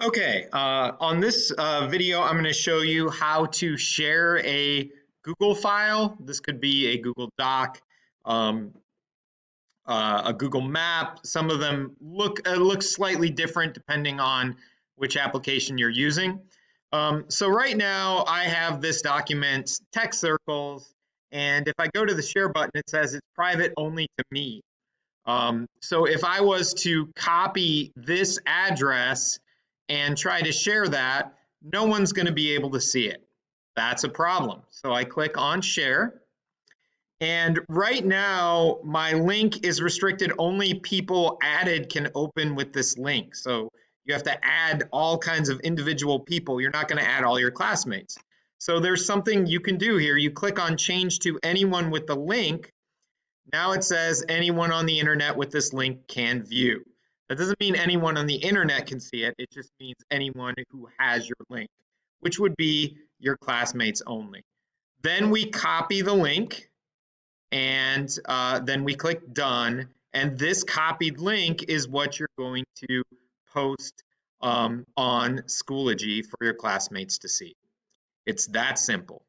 Okay, on this video, I'm going to show you how to share a Google file. This could be a Google Doc, um, a Google Map. Some of them look slightly different depending on which application you're using. So right now, I have this document, text circles, and if I go to the share button, it says it's private only to me. So if I was to copy this address and try to share that, no one's going to be able to see it. That's a problem. So I click on share. And right now, my link is restricted. Only people added can open with this link. So you have to add all kinds of individual people. You're not going to add all your classmates. So there's something you can do here. You click on change to anyone with the link. Now it says anyone on the internet with this link can view. That doesn't mean anyone on the internet can see it. It just means anyone who has your link, which would be your classmates only. Then we copy the link and then we click done. And this copied link is what you're going to post on Schoology for your classmates to see. It's that simple.